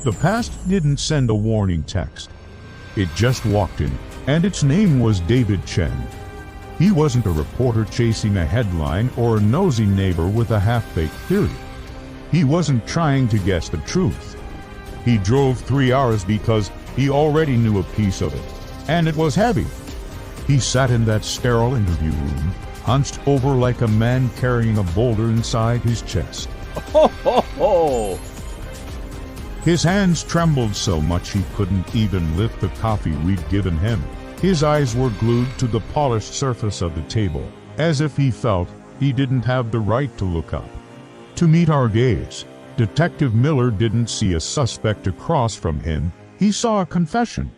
The past didn't send a warning text. It just walked in, and its name was David Chen. He wasn't a reporter chasing a headline or a nosy neighbor with a half-baked theory. He wasn't trying to guess the truth. He drove 3 hours because he already knew a piece of it, and it was heavy. He sat in that sterile interview room, hunched over like a man carrying a boulder inside his chest. Ho, ho, ho! His hands trembled so much he couldn't even lift the coffee we'd given him. His eyes were glued to the polished surface of the table, as if he felt he didn't have the right to look up. To meet our gaze, Detective Miller didn't see a suspect across from him. He saw a confession,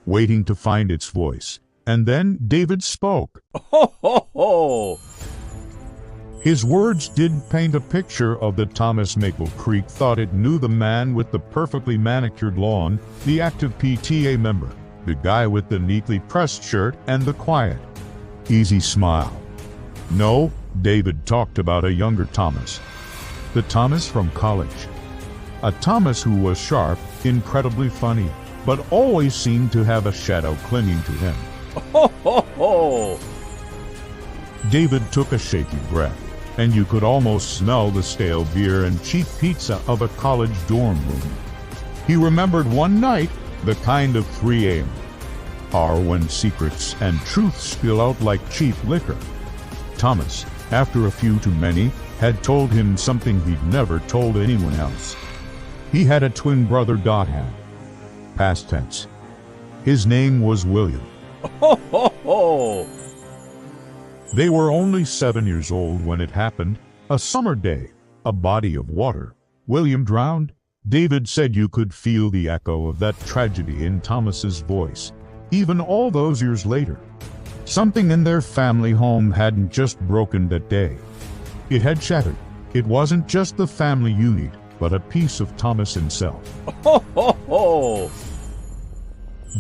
waiting to find its voice. And then David spoke. Ho, ho, ho! His words did paint a picture of the Thomas Maple Creek thought it knew, the man with the perfectly manicured lawn, the active PTA member, the guy with the neatly pressed shirt and the quiet, easy smile. No, David talked about a younger Thomas. The Thomas from college. A Thomas who was sharp, incredibly funny, but always seemed to have a shadow clinging to him. Ho, ho, ho! David took a shaky breath, and you could almost smell the stale beer and cheap pizza of a college dorm room. He remembered one night, the kind of 3 a.m. hour when secrets and truths spill out like cheap liquor. Thomas, after a few too many, had told him something he'd never told anyone else. He had a twin brother Dot had. Past tense. His name was William. Ho, ho, ho! They were only 7 years old when it happened. A summer day, a body of water. William drowned. David said you could feel the echo of that tragedy in Thomas's voice, even all those years later. Something in their family home hadn't just broken that day. It had shattered. It wasn't just the family unit, but a piece of Thomas himself. Ho, ho, ho!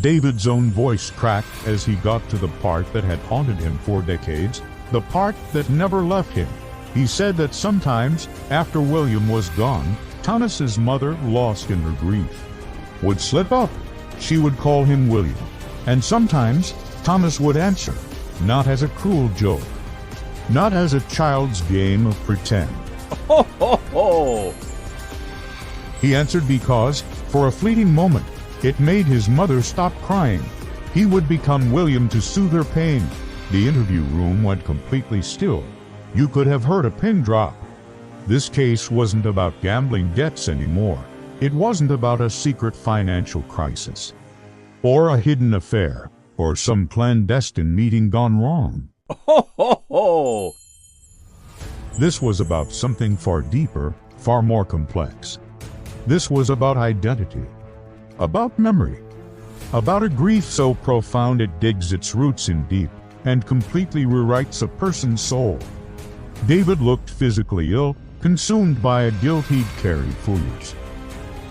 David's own voice cracked as he got to the part that had haunted him for decades, the part that never left him. He said that sometimes, after William was gone, Thomas's mother, lost in her grief, would slip up. She would call him William, and sometimes Thomas would answer, not as a cruel joke, not as a child's game of pretend. Ho, ho, ho! He answered because, for a fleeting moment, it made his mother stop crying. He would become William to soothe her pain. The interview room went completely still. You could have heard a pin drop. This case wasn't about gambling debts anymore. It wasn't about a secret financial crisis, or a hidden affair, or some clandestine meeting gone wrong. Ho, ho, ho! This was about something far deeper, far more complex. This was about identity. About memory, about a grief so profound it digs its roots in deep and completely rewrites a person's soul. David looked physically ill, consumed by a guilt he'd carried for years.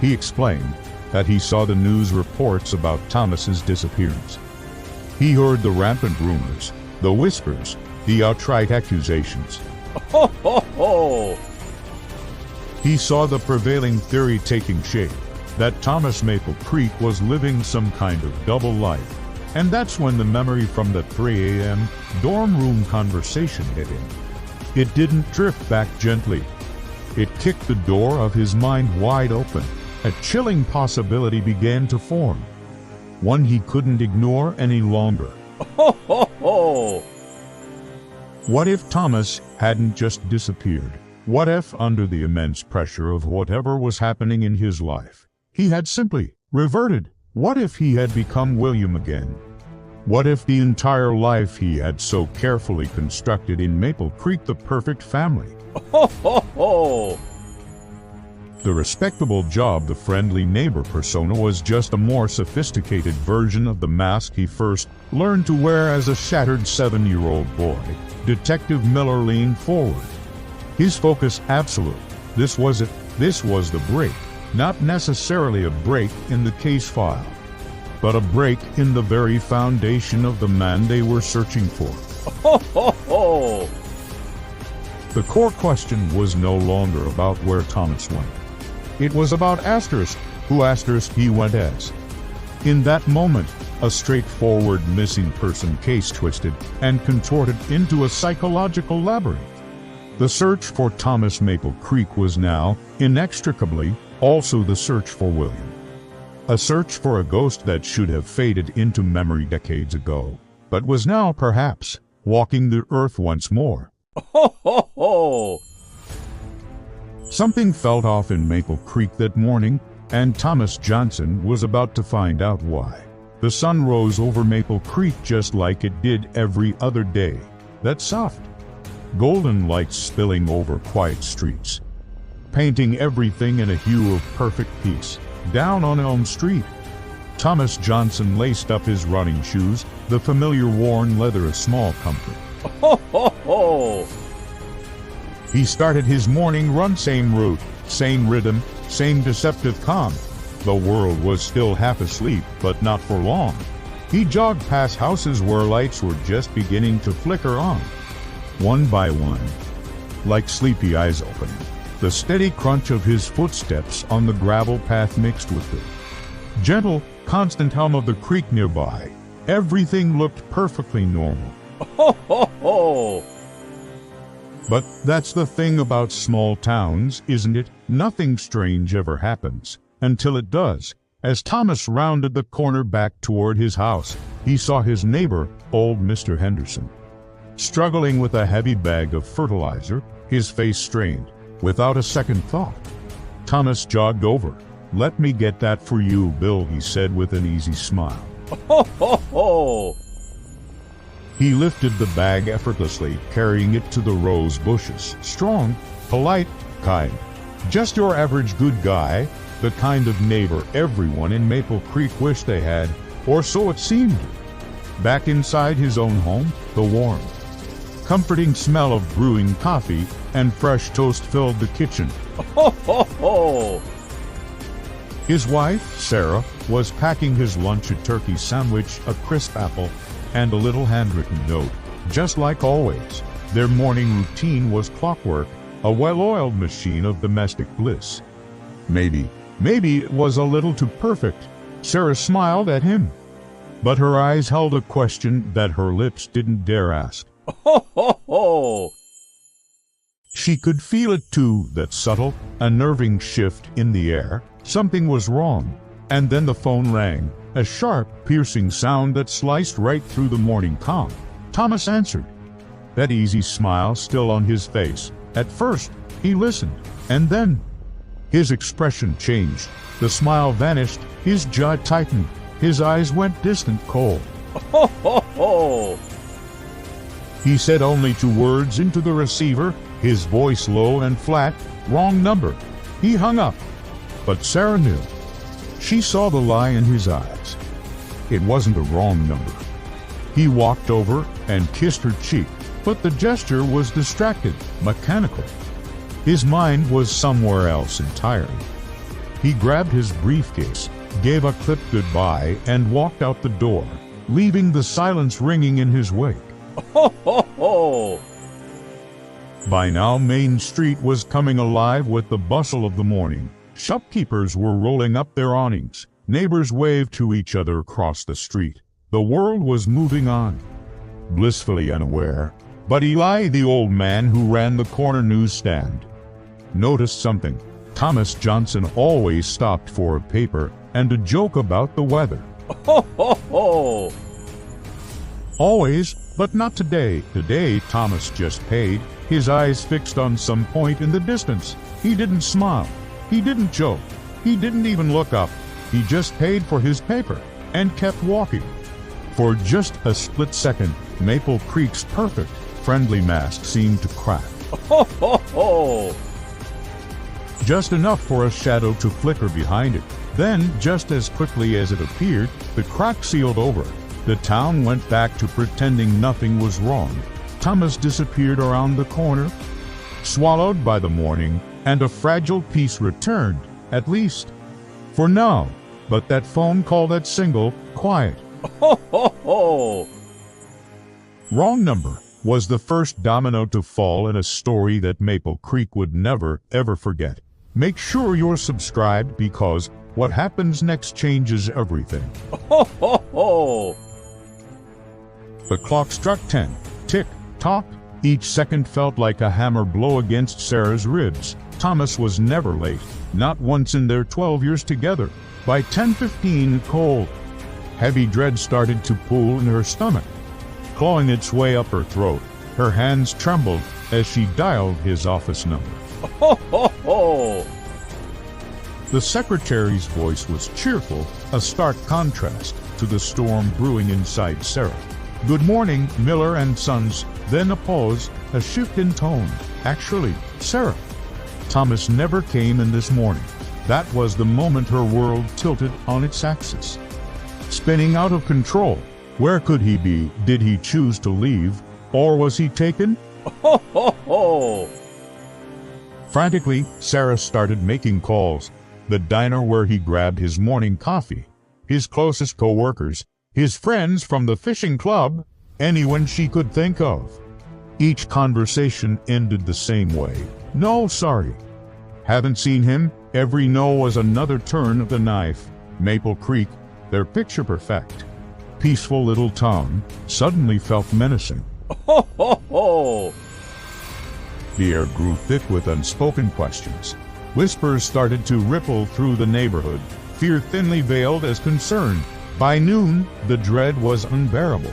He explained that he saw the news reports about Thomas's disappearance. He heard the rampant rumors, the whispers, the outright accusations. Ho, ho, ho! He saw the prevailing theory taking shape, that Thomas Maple Creek was living some kind of double life. And that's when the memory from the 3 a.m. dorm room conversation hit him. It didn't drift back gently. It kicked the door of his mind wide open. A chilling possibility began to form, one he couldn't ignore any longer. Ho, ho, ho! What if Thomas hadn't just disappeared? What if, under the immense pressure of whatever was happening in his life, he had simply reverted? What if he had become William again? What if the entire life he had so carefully constructed in Maple Creek, the perfect family, Ho, ho, ho! the respectable job, the friendly neighbor persona, was just a more sophisticated version of the mask he first learned to wear as a shattered 7-year-old boy? Detective Miller leaned forward, his focus absolute. This was it. This was the break. Not necessarily a break in the case file, but a break in the very foundation of the man they were searching for. Ho, ho, ho! The core question was no longer about where Thomas went. It was about asterisk. who asterisk he went as. In that moment, a straightforward missing person case twisted and contorted into a psychological labyrinth. The search for Thomas Maple Creek was now, inextricably, also the search for William. A search for a ghost that should have faded into memory decades ago, but was now, perhaps, walking the earth once more. Ho, ho, ho! Something felt off in Maple Creek that morning, and Thomas Johnson was about to find out why. The sun rose over Maple Creek just like it did every other day. That soft, golden light spilling over quiet streets, painting everything in a hue of perfect peace. Down on Elm Street, Thomas Johnson laced up his running shoes, the familiar worn leather a small comfort. Ho, ho, ho! He started his morning run, same route, same rhythm, same deceptive calm. The world was still half asleep, but not for long. He jogged past houses where lights were just beginning to flicker on, one by one, like sleepy eyes opening. The steady crunch of his footsteps on the gravel path mixed with the gentle, constant hum of the creek nearby. Everything looked perfectly normal. Ho, ho, ho! But that's the thing about small towns, isn't it? Nothing strange ever happens, until it does. As Thomas rounded the corner back toward his house, he saw his neighbor, old Mr. Henderson, struggling with a heavy bag of fertilizer, his face strained. Without a second thought, Thomas jogged over. "Let me get that for you, Bill," he said with an easy smile. Ho, ho, ho! He lifted the bag effortlessly, carrying it to the rose bushes. Strong, polite, kind. Just your average good guy, the kind of neighbor everyone in Maple Creek wished they had, or so it seemed. Back inside his own home, the warm, comforting smell of brewing coffee and fresh toast filled the kitchen. Ho, ho, ho! His wife, Sarah, was packing his lunch: a turkey sandwich, a crisp apple, and a little handwritten note. Just like always, their morning routine was clockwork, a well-oiled machine of domestic bliss. Maybe it was a little too perfect. Sarah smiled at him, but her eyes held a question that her lips didn't dare ask. Ho, ho, ho! She could feel it too, that subtle, unnerving shift in the air. Something was wrong. And then the phone rang, a sharp, piercing sound that sliced right through the morning calm. Thomas answered, that easy smile still on his face. At first, he listened, and then his expression changed. The smile vanished, his jaw tightened, his eyes went distant cold. Ho, ho, ho! He said only two words into the receiver, his voice low and flat, "Wrong number." He hung up, but Sarah knew. She saw the lie in his eyes. It wasn't a wrong number. He walked over and kissed her cheek, but the gesture was distracted, mechanical. His mind was somewhere else entirely. He grabbed his briefcase, gave a clipped goodbye, and walked out the door, leaving the silence ringing in his wake. Ho, ho, ho! By now, Main Street was coming alive with the bustle of the morning. Shopkeepers were rolling up their awnings. Neighbors waved to each other across the street. The world was moving on, blissfully unaware. But Eli, the old man who ran the corner newsstand, noticed something. Thomas Johnson always stopped for a paper and a joke about the weather. Ho, ho, ho! Always, but not today. Today, Thomas just paid, his eyes fixed on some point in the distance. He didn't smile. He didn't joke. He didn't even look up. He just paid for his paper and kept walking. For just a split second, Maple Creek's perfect, friendly mask seemed to crack. Ho, ho, ho! Just enough for a shadow to flicker behind it. Then, just as quickly as it appeared, the crack sealed over. The town went back to pretending nothing was wrong. Thomas disappeared around the corner, swallowed by the morning, and a fragile peace returned, at least for now. But that phone call, that single, quiet, Ho, ho, ho! wrong number, was the first domino to fall in a story that Maple Creek would never, ever forget. Make sure you're subscribed, because What happens next changes everything. Ho, ho, ho! The clock struck 10. Tick, tock. Each second felt like a hammer blow against Sarah's ribs. Thomas was never late, not once in their 12 years together. By 10:15, cold, heavy dread started to pool in her stomach, clawing its way up her throat. Her hands trembled as she dialed his office number. Ho, ho, ho! The secretary's voice was cheerful, a stark contrast to the storm brewing inside Sarah. "Good morning, Miller and Sons." Then a pause, a shift in tone. "Actually, Sarah." Thomas never came in this morning. That was the moment her world tilted on its axis, spinning out of control. Where could he be? Did he choose to leave? Or was he taken? Ho, ho, ho! Frantically, Sarah started making calls. The diner where he grabbed his morning coffee, his closest co-workers, his friends from the fishing club, anyone she could think of. Each conversation ended the same way. "No, sorry. Haven't seen him." Every no was another turn of the knife. Maple Creek, their picture perfect, peaceful little town, suddenly felt menacing. Ho, ho, ho! The air grew thick with unspoken questions. Whispers started to ripple through the neighborhood, fear thinly veiled as concern. By noon, the dread was unbearable.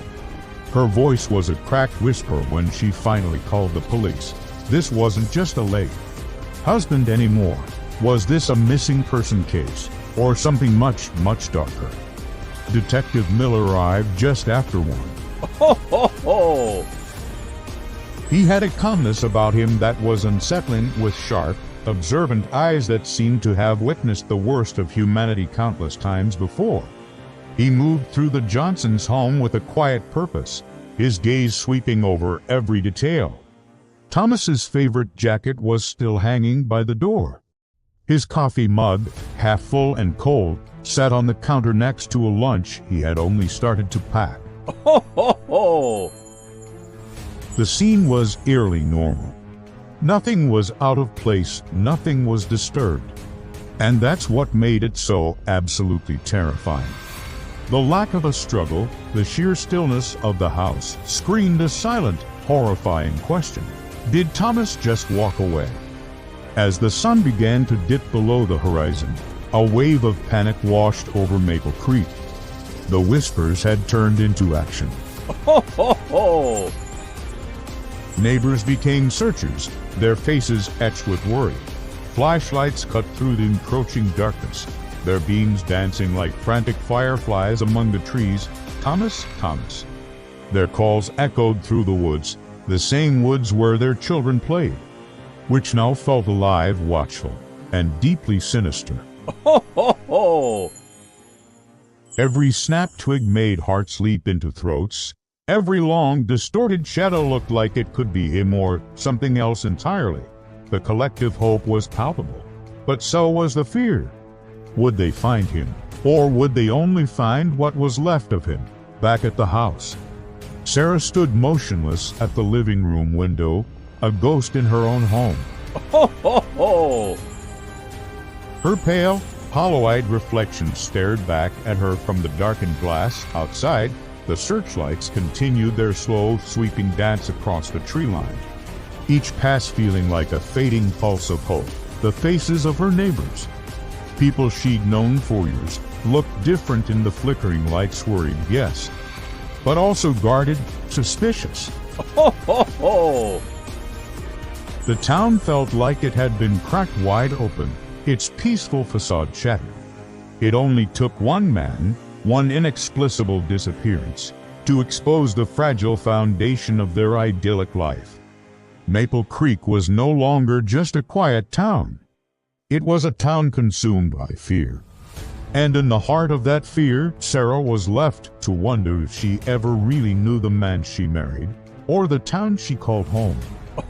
Her voice was a cracked whisper when she finally called the police. This wasn't just a late husband anymore. Was this a missing person case, or something much, much darker? Detective Miller arrived just after 1. Ho, ho, ho! He had a calmness about him that was unsettling, with sharp, observant eyes that seemed to have witnessed the worst of humanity countless times before. He moved through the Johnsons' home with a quiet purpose, his gaze sweeping over every detail. Thomas's favorite jacket was still hanging by the door. His coffee mug, half full and cold, sat on the counter next to a lunch he had only started to pack. Ho, ho, ho! The scene was eerily normal. Nothing was out of place, nothing was disturbed. And that's what made it so absolutely terrifying. The lack of a struggle, the sheer stillness of the house, screamed a silent, horrifying question. Did Thomas just walk away? As the sun began to dip below the horizon, a wave of panic washed over Maple Creek. The whispers had turned into action. Ho, ho, ho! Neighbors became searchers, their faces etched with worry. Flashlights cut through the encroaching darkness, their beams dancing like frantic fireflies among the trees. "Thomas, Thomas." Their calls echoed through the woods, the same woods where their children played, which now felt alive, watchful, and deeply sinister. Ho, ho, ho! Every snapped twig made hearts leap into throats. Every long, distorted shadow looked like it could be him or something else entirely. The collective hope was palpable, but so was the fear. Would they find him, or would they only find what was left of him, back at the house? Sarah stood motionless at the living room window, a ghost in her own home. Ho, ho, ho! Her pale, hollow-eyed reflection stared back at her from the darkened glass outside. The searchlights continued their slow, sweeping dance across the tree line, each pass feeling like a fading pulse of hope. The faces of her neighbors, people she'd known for years, looked different in the flickering lights. Worried, yes, but also guarded, suspicious. Ho, ho, ho! The town felt like it had been cracked wide open, its peaceful facade shattered. It only took one man, one inexplicable disappearance, to expose the fragile foundation of their idyllic life. Maple Creek was no longer just a quiet town. It was a town consumed by fear. And in the heart of that fear, Sarah was left to wonder if she ever really knew the man she married, or the town she called home.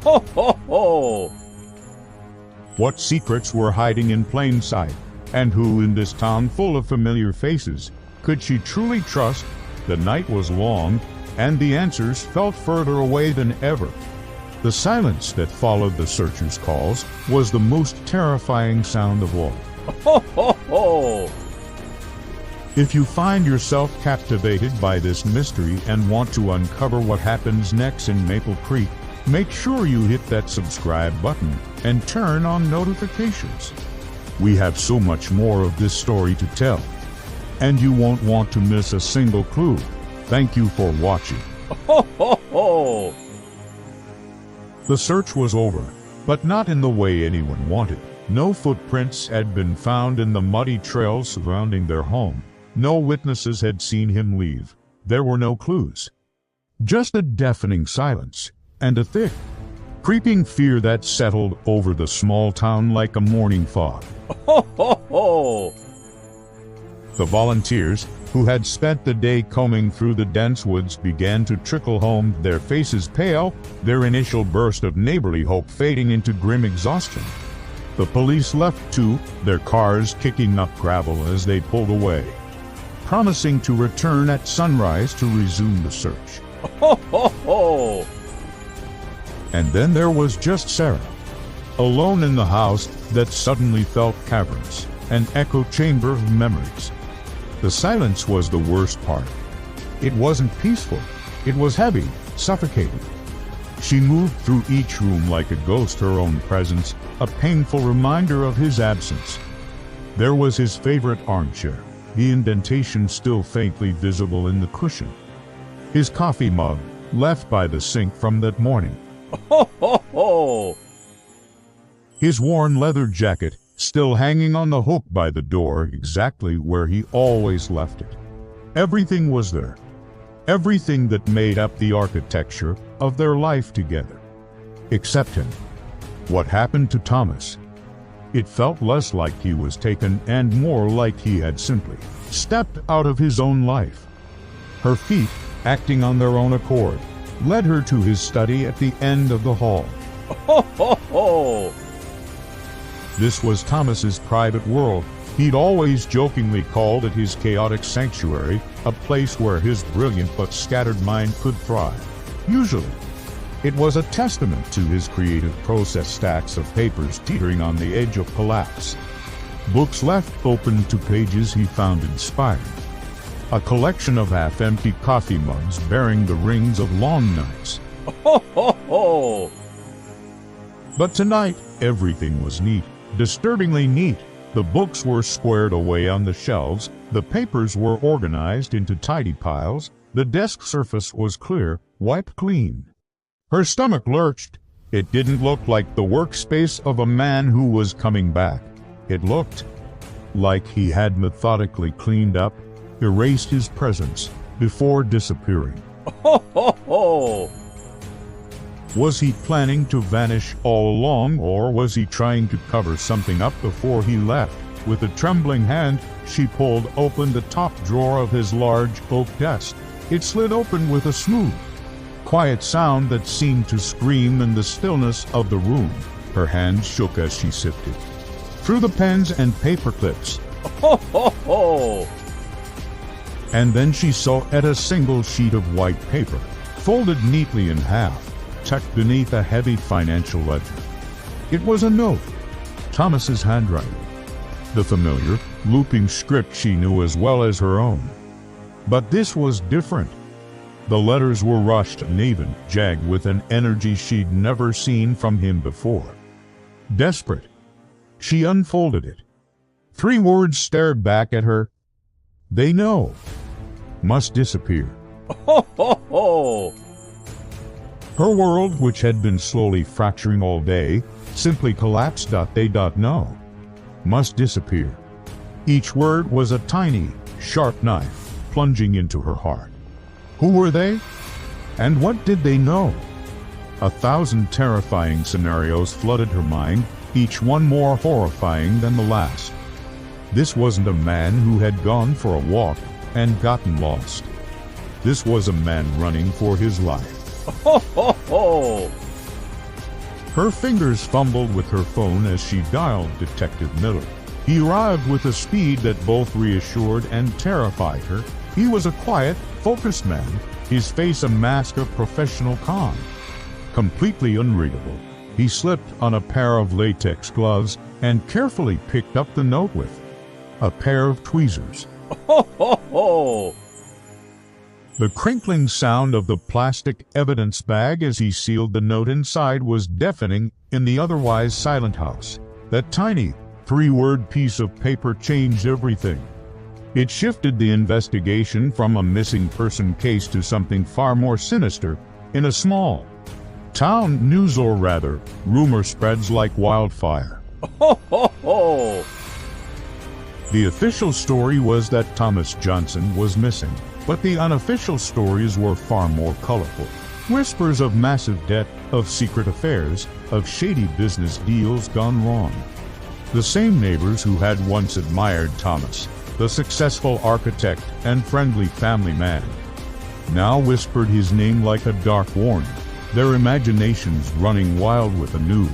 Ho, ho, ho! What secrets were hiding in plain sight, and who in this town full of familiar faces could she truly trust? The night was long, and the answers felt further away than ever. The silence that followed the searchers' calls was the most terrifying sound of all. Ho, ho, ho! If you find yourself captivated by this mystery and want to uncover what happens next in Maple Creek, make sure you hit that subscribe button and turn on notifications. We have so much more of this story to tell, and you won't want to miss a single clue. Thank you for watching. Ho, ho, ho! The search was over, but not in the way anyone wanted. No footprints had been found in the muddy trails surrounding their home. No witnesses had seen him leave. There were no clues. Just a deafening silence, and a thick, creeping fear that settled over the small town like a morning fog. Ho, ho, ho! The volunteers, who had spent the day combing through the dense woods, began to trickle home, their faces pale, their initial burst of neighborly hope fading into grim exhaustion. The police left too, their cars kicking up gravel as they pulled away, promising to return at sunrise to resume the search. Ho, ho, ho! And then there was just Sarah, alone in the house that suddenly felt cavernous, an echo chamber of memories. The silence was the worst part. It wasn't peaceful. It was heavy, suffocating. She moved through each room like a ghost, her own presence, a painful reminder of his absence. There was his favorite armchair, the indentation still faintly visible in the cushion. His coffee mug, left by the sink from that morning. Ho, ho, ho! His worn leather jacket, still hanging on the hook by the door, exactly where he always left it. Everything was there. Everything that made up the architecture of their life together. Except him. What happened to Thomas? It felt less like he was taken and more like he had simply stepped out of his own life. Her feet, acting on their own accord, led her to his study at the end of the hall. Ho, ho, ho! This was Thomas's private world. He'd always jokingly called it his chaotic sanctuary, a place where his brilliant but scattered mind could thrive. Usually, it was a testament to his creative process, stacks of papers teetering on the edge of collapse. Books left open to pages he found inspiring. A collection of half-empty coffee mugs bearing the rings of long nights. Ho, ho, ho! But tonight, everything was neat. Disturbingly neat. The books were squared away on the shelves, the papers were organized into tidy piles, the desk surface was clear, wiped clean. Her stomach lurched. It didn't look like the workspace of a man who was coming back. It looked like he had methodically cleaned up, erased his presence, before disappearing. Ho, ho, ho! Was he planning to vanish all along, or was he trying to cover something up before he left? With a trembling hand, she pulled open the top drawer of his large oak desk. It slid open with a smooth, quiet sound that seemed to scream in the stillness of the room. Her hands shook as she sifted through the pens and paper clips. Ho, ho, ho! And then she saw a single sheet of white paper, folded neatly in half, tucked beneath a heavy financial ledger. It was a note, Thomas's handwriting, the familiar, looping script she knew as well as her own. But this was different. The letters were rushed, uneven, jagged with an energy she'd never seen from him before. Desperate, she unfolded it. 3 words stared back at her. They know. Must disappear. Ho, ho, ho! Her world, which had been slowly fracturing all day, simply collapsed. They know. Must disappear. Each word was a tiny, sharp knife, plunging into her heart. Who were they? And what did they know? 1,000 terrifying scenarios flooded her mind, each one more horrifying than the last. This wasn't a man who had gone for a walk and gotten lost. This was a man running for his life. Ho, ho, ho! Her fingers fumbled with her phone as she dialed Detective Miller. He arrived with a speed that both reassured and terrified her. He was a quiet, focused man, his face a mask of professional calm. Completely unreadable. He slipped on a pair of latex gloves and carefully picked up the note with a pair of tweezers. Ho, ho, ho! The crinkling sound of the plastic evidence bag as he sealed the note inside was deafening in the otherwise silent house. That tiny, three-word piece of paper changed everything. It shifted the investigation from a missing person case to something far more sinister. In a small town, news, or rather, rumor spreads like wildfire. Ho, ho, ho! The official story was that Thomas Johnson was missing, but the unofficial stories were far more colorful. Whispers of massive debt, of secret affairs, of shady business deals gone wrong. The same neighbors who had once admired Thomas, the successful architect and friendly family man, now whispered his name like a dark warning, their imaginations running wild with a new,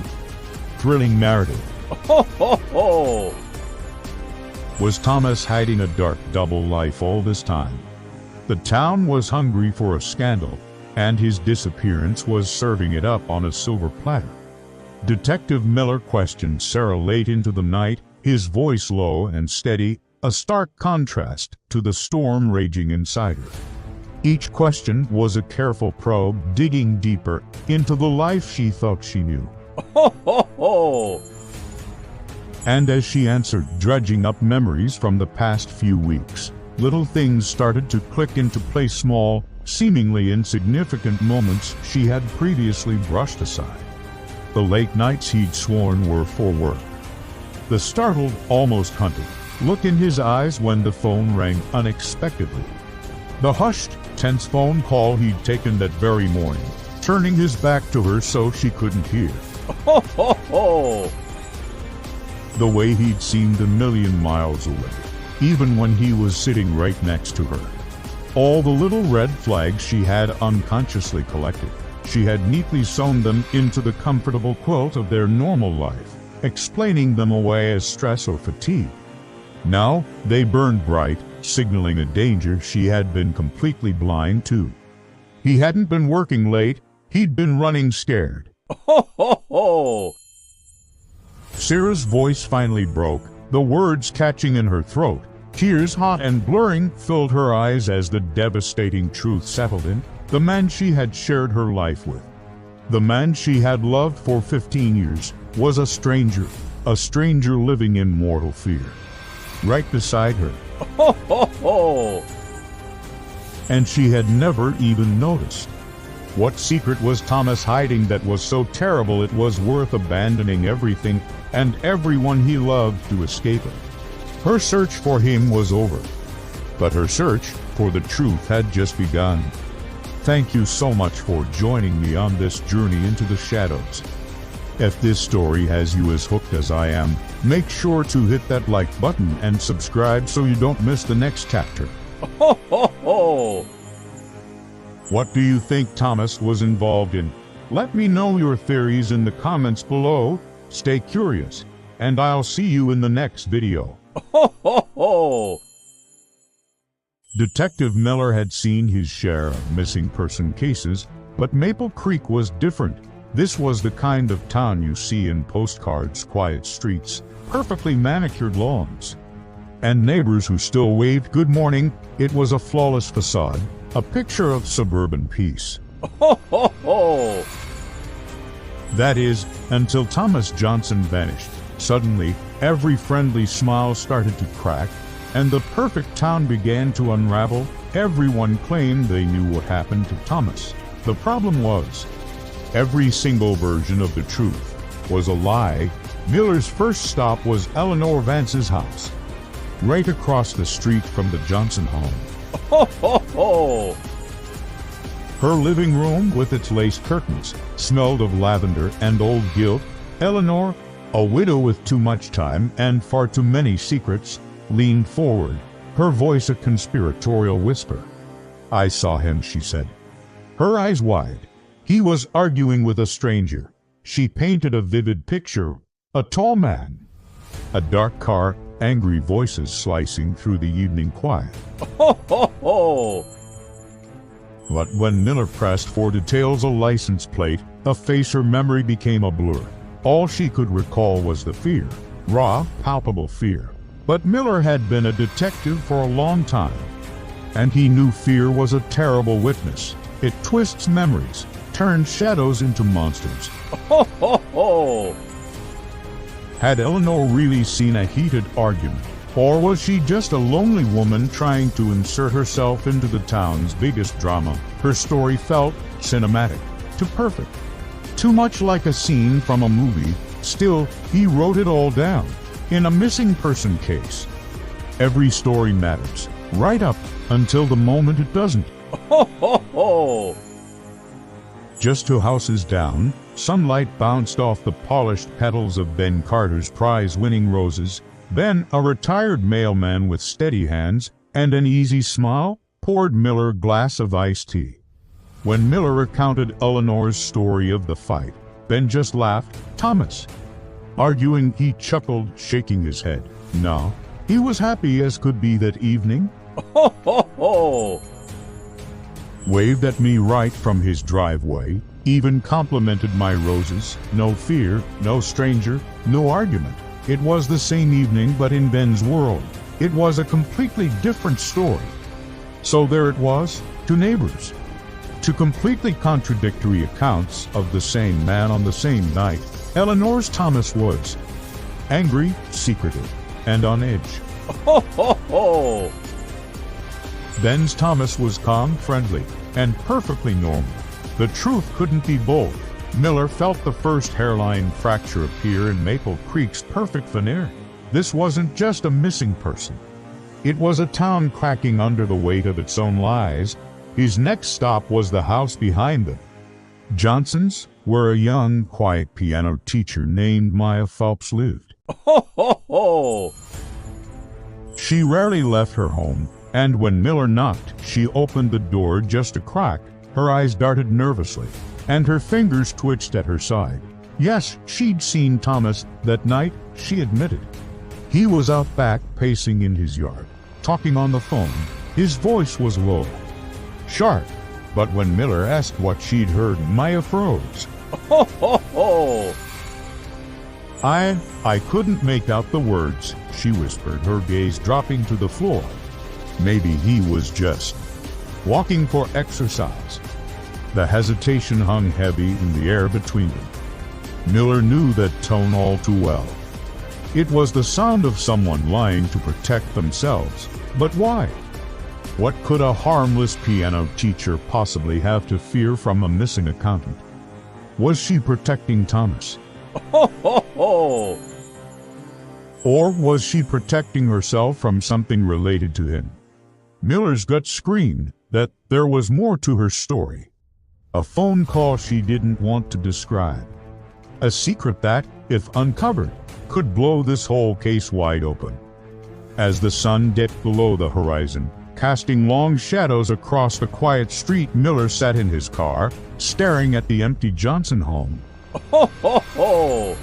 thrilling narrative. Ho, ho, ho! Was Thomas hiding a dark double life all this time? The town was hungry for a scandal, and his disappearance was serving it up on a silver platter. Detective Miller questioned Sarah late into the night, his voice low and steady, a stark contrast to the storm raging inside her. Each question was a careful probe, digging deeper into the life she thought she knew. Ho, ho, ho! And as she answered, dredging up memories from the past few weeks, little things started to click into place, small, seemingly insignificant moments she had previously brushed aside. The late nights he'd sworn were for work. The startled, almost hunted look in his eyes when the phone rang unexpectedly. The hushed, tense phone call he'd taken that very morning, turning his back to her so she couldn't hear. Ho, ho, ho! The way he'd seemed a million miles away, even when he was sitting right next to her. All the little red flags she had unconsciously collected, she had neatly sewn them into the comfortable quilt of their normal life, explaining them away as stress or fatigue. Now, they burned bright, signaling a danger she had been completely blind to. He hadn't been working late, he'd been running scared. Ho, ho, ho! Sarah's voice finally broke, the words catching in her throat. Tears, hot and blurring, filled her eyes as the devastating truth settled in. The man she had shared her life with, the man she had loved for 15 years, was a stranger living in mortal fear. Right beside her. Ho, ho, ho! And she had never even noticed. What secret was Thomas hiding that was so terrible it was worth abandoning everything and everyone he loved to escape it? Her search for him was over, but her search for the truth had just begun. Thank you so much for joining me on this journey into the shadows. If this story has you as hooked as I am, make sure to hit that like button and subscribe so you don't miss the next chapter. Ho, ho, ho! What do you think Thomas was involved in? Let me know your theories in the comments below. Stay curious, and I'll see you in the next video. Ho, ho, ho! Detective Miller had seen his share of missing person cases, but Maple Creek was different. This was the kind of town you see in postcards, quiet streets, perfectly manicured lawns, and neighbors who still waved good morning. It was a flawless facade, a picture of suburban peace. Ho, ho, ho! That is, until Thomas Johnson vanished. Suddenly, every friendly smile started to crack, and the perfect town began to unravel. Everyone claimed they knew what happened to Thomas. The problem was, every single version of the truth was a lie. Miller's first stop was Eleanor Vance's house, right across the street from the Johnson home. Ho, ho, ho! Her living room, with its lace curtains, smelled of lavender and old gilt. Eleanor, a widow with too much time and far too many secrets, leaned forward, her voice a conspiratorial whisper. "I saw him," she said, her eyes wide. He was arguing with a stranger. She painted a vivid picture. A tall man, a dark car, angry voices slicing through the evening quiet. Ho, ho, ho! But when Miller pressed for details, a license plate, a face, her memory became a blur. All she could recall was the fear, raw, palpable fear. But Miller had been a detective for a long time, and he knew fear was a terrible witness. It twists memories, turns shadows into monsters. Ho, ho, ho! Had Eleanor really seen a heated argument? Or was she just a lonely woman trying to insert herself into the town's biggest drama? Her story felt cinematic, too perfect, too much like a scene from a movie. Still, he wrote it all down. In a missing person case, every story matters, right up until the moment it doesn't. Ho, ho, ho! Just 2 houses down, sunlight bounced off the polished petals of Ben Carter's prize-winning roses. Ben, a retired mailman with steady hands and an easy smile, poured Miller a glass of iced tea. When Miller recounted Eleanor's story of the fight, Ben just laughed. Thomas. Arguing, he chuckled, shaking his head. No, he was happy as could be that evening. Ho, ho, ho! Waved at me right from his driveway, even complimented my roses. No fear, no stranger, no argument. It was the same evening, but in Ben's world, it was a completely different story. So there it was, 2 neighbors, 2 completely contradictory accounts of the same man on the same night. Eleanor's Thomas was angry, secretive, and on edge. Ho, ho, ho! Ben's Thomas was calm, friendly, and perfectly normal. The truth couldn't be both. Miller felt the first hairline fracture appear in Maple Creek's perfect veneer. This wasn't just a missing person. It was a town cracking under the weight of its own lies. His next stop was the house behind them. Johnson's, where a young, quiet piano teacher named Maya Phelps lived. Ho, ho, ho! She rarely left her home, and when Miller knocked, she opened the door just a crack. Her eyes darted nervously, and her fingers twitched at her side. Yes, she'd seen Thomas that night, she admitted. He was out back, pacing in his yard, talking on the phone. His voice was low, sharp, but when Miller asked what she'd heard, Maya froze. Ho, ho, ho! I couldn't make out the words, she whispered, her gaze dropping to the floor. Maybe he was just walking for exercise. The hesitation hung heavy in the air between them. Miller knew that tone all too well. It was the sound of someone lying to protect themselves. But why? What could a harmless piano teacher possibly have to fear from a missing accountant? Was she protecting Thomas? Ho, ho, ho! Or was she protecting herself from something related to him? Miller's gut screamed that there was more to her story. A phone call she didn't want to describe. A secret that, if uncovered, could blow this whole case wide open. As the sun dipped below the horizon, casting long shadows across the quiet street, Miller sat in his car, staring at the empty Johnson home. Ho, ho, ho!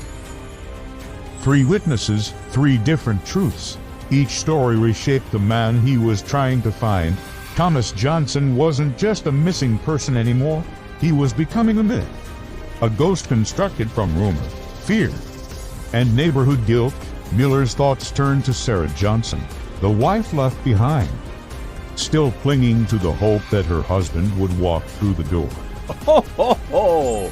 3 witnesses, 3 different truths. Each story reshaped the man he was trying to find. Thomas Johnson wasn't just a missing person anymore. He was becoming a myth. A ghost constructed from rumor, fear, and neighborhood guilt. Miller's thoughts turned to Sarah Johnson, the wife left behind, still clinging to the hope that her husband would walk through the door. Ho, ho, ho!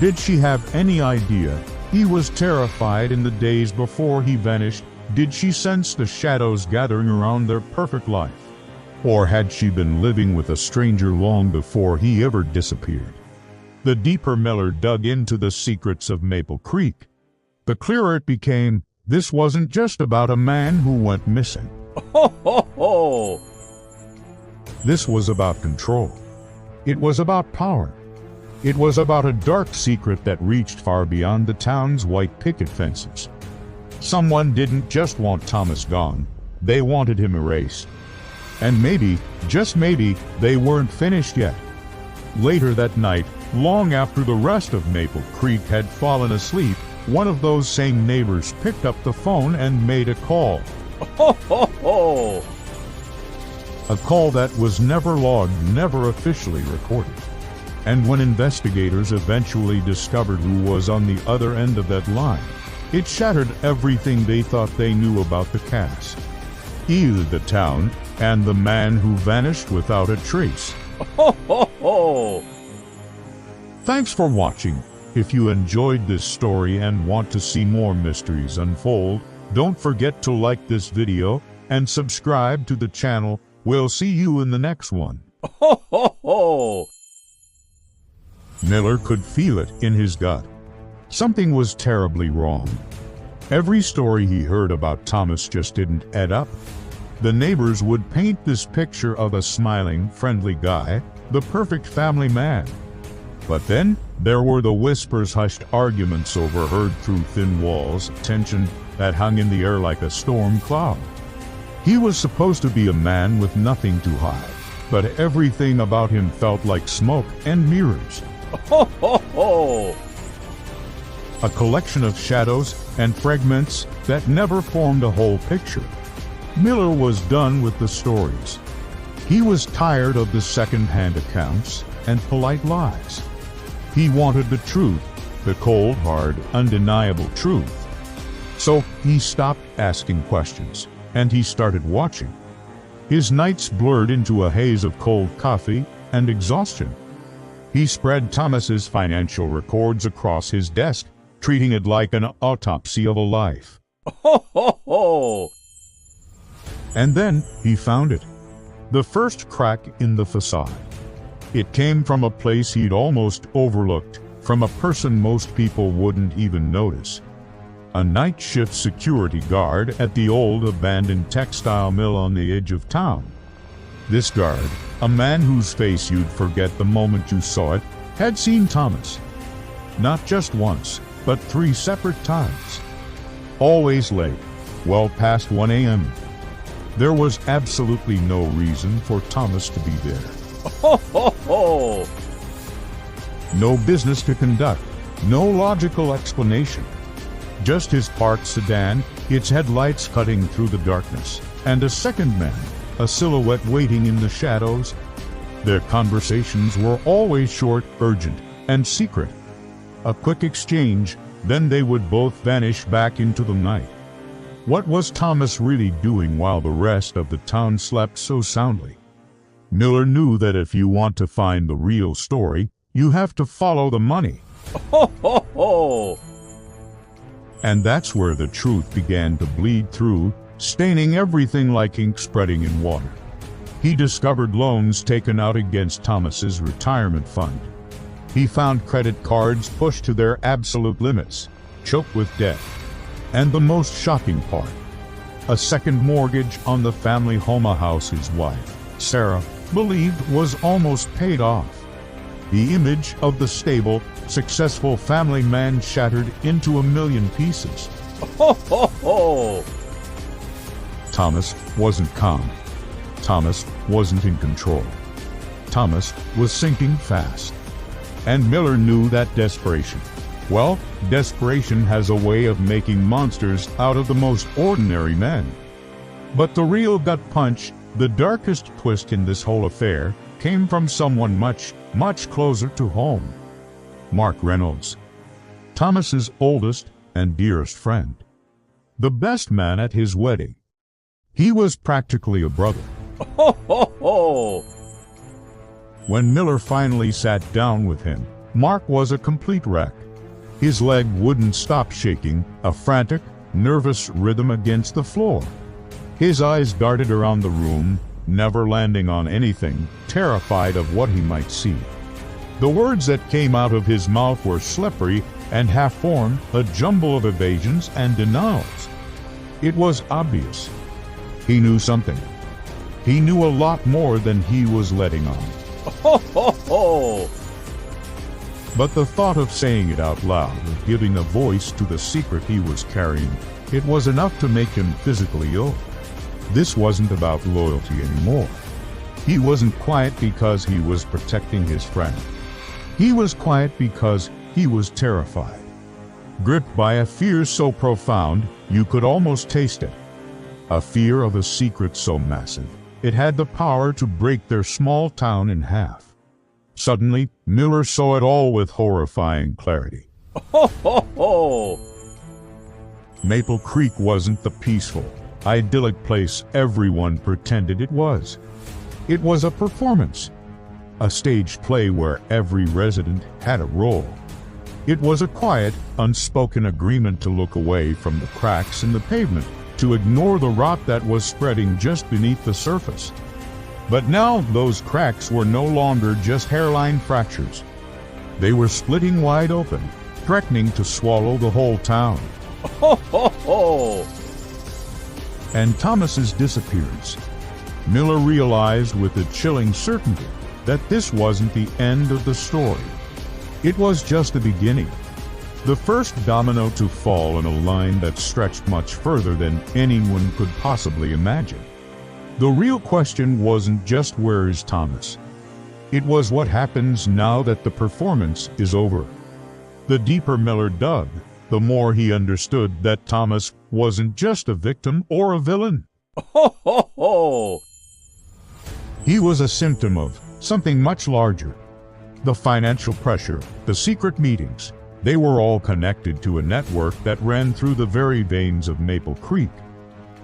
Did she have any idea he was terrified in the days before he vanished? Did she sense the shadows gathering around their perfect life? Or had she been living with a stranger long before he ever disappeared? The deeper Miller dug into the secrets of Maple Creek, the clearer it became. This wasn't just about a man who went missing. Ho, ho, ho! This was about control. It was about power. It was about a dark secret that reached far beyond the town's white picket fences. Someone didn't just want Thomas gone, they wanted him erased. And maybe, just maybe, they weren't finished yet. Later that night, long after the rest of Maple Creek had fallen asleep, one of those same neighbors picked up the phone and made a call. Ho, ho, ho! A call that was never logged, never officially recorded. And when investigators eventually discovered who was on the other end of that line, it shattered everything they thought they knew about the cast. Either the town and the man who vanished without a trace. Ho, ho, ho! Thanks for watching. If you enjoyed this story and want to see more mysteries unfold, don't forget to like this video and subscribe to the channel. We'll see you in the next one. Ho, ho, ho! Miller could feel it in his gut. Something was terribly wrong. Every story he heard about Thomas just didn't add up. The neighbors would paint this picture of a smiling, friendly guy, the perfect family man. But then, there were the whispers, hushed arguments overheard through thin walls, tension that hung in the air like a storm cloud. He was supposed to be a man with nothing to hide, but everything about him felt like smoke and mirrors. Ho, ho, ho! A collection of shadows and fragments that never formed a whole picture. Miller was done with the stories. He was tired of the second-hand accounts and polite lies. He wanted the truth, the cold, hard, undeniable truth. So he stopped asking questions, and he started watching. His nights blurred into a haze of cold coffee and exhaustion. He spread Thomas's financial records across his desk, treating it like an autopsy of a life. Ho, ho, ho! And then he found it. The first crack in the facade. It came from a place he'd almost overlooked, from a person most people wouldn't even notice. A night shift security guard at the old abandoned textile mill on the edge of town. This guard, a man whose face you'd forget the moment you saw it, had seen Thomas. Not just once, but 3 separate times. Always late, well past 1 a.m. There was absolutely no reason for Thomas to be there. Ho, ho, ho! No business to conduct, no logical explanation. Just his parked sedan, its headlights cutting through the darkness, and a second man, a silhouette waiting in the shadows. Their conversations were always short, urgent, and secret. A quick exchange, then they would both vanish back into the night. What was Thomas really doing while the rest of the town slept so soundly? Miller knew that if you want to find the real story, you have to follow the money. Ho, ho, ho! And that's where the truth began to bleed through, staining everything like ink spreading in water. He discovered loans taken out against Thomas's retirement fund. He found credit cards pushed to their absolute limits, choked with debt. And the most shocking part, a second mortgage on the family home, a house his wife, Sarah, believed was almost paid off. The image of the stable, successful family man shattered into 1,000,000 pieces. Ho, ho, ho! Thomas wasn't calm. Thomas wasn't in control. Thomas was sinking fast. And Miller knew that desperation. Well, desperation has a way of making monsters out of the most ordinary men. But the real gut punch, the darkest twist in this whole affair, came from someone much, much closer to home. Mark Reynolds, Thomas's oldest and dearest friend. The best man at his wedding. He was practically a brother. Ho, ho, ho! When Miller finally sat down with him, Mark was a complete wreck. His leg wouldn't stop shaking, a frantic, nervous rhythm against the floor. His eyes darted around the room, never landing on anything, terrified of what he might see. The words that came out of his mouth were slippery and half-formed, a jumble of evasions and denials. It was obvious. He knew something. He knew a lot more than he was letting on. Ho, ho, ho! But the thought of saying it out loud, of giving a voice to the secret he was carrying, it was enough to make him physically ill. This wasn't about loyalty anymore. He wasn't quiet because he was protecting his friend. He was quiet because he was terrified. Gripped by a fear so profound, you could almost taste it. A fear of a secret so massive, It had the power to break their small town in half. Suddenly, Miller saw it all with horrifying clarity. Ho, ho, ho! Maple Creek wasn't the peaceful, idyllic place everyone pretended it was. It was a performance, a staged play where every resident had a role. It was a quiet, unspoken agreement to look away from the cracks in the pavement, to ignore the rot that was spreading just beneath the surface. But now those cracks were no longer just hairline fractures. They were splitting wide open, threatening to swallow the whole town. Ho, ho, ho! And Thomas's disappearance. Miller realized with a chilling certainty that this wasn't the end of the story. It was just the beginning. The first domino to fall in a line that stretched much further than anyone could possibly imagine. The real question wasn't just where is Thomas? It was what happens now that the performance is over. The deeper Miller dug, the more he understood that Thomas wasn't just a victim or a villain. Ho, ho, ho! He was a symptom of something much larger. The financial pressure, the secret meetings, they were all connected to a network that ran through the very veins of Maple Creek.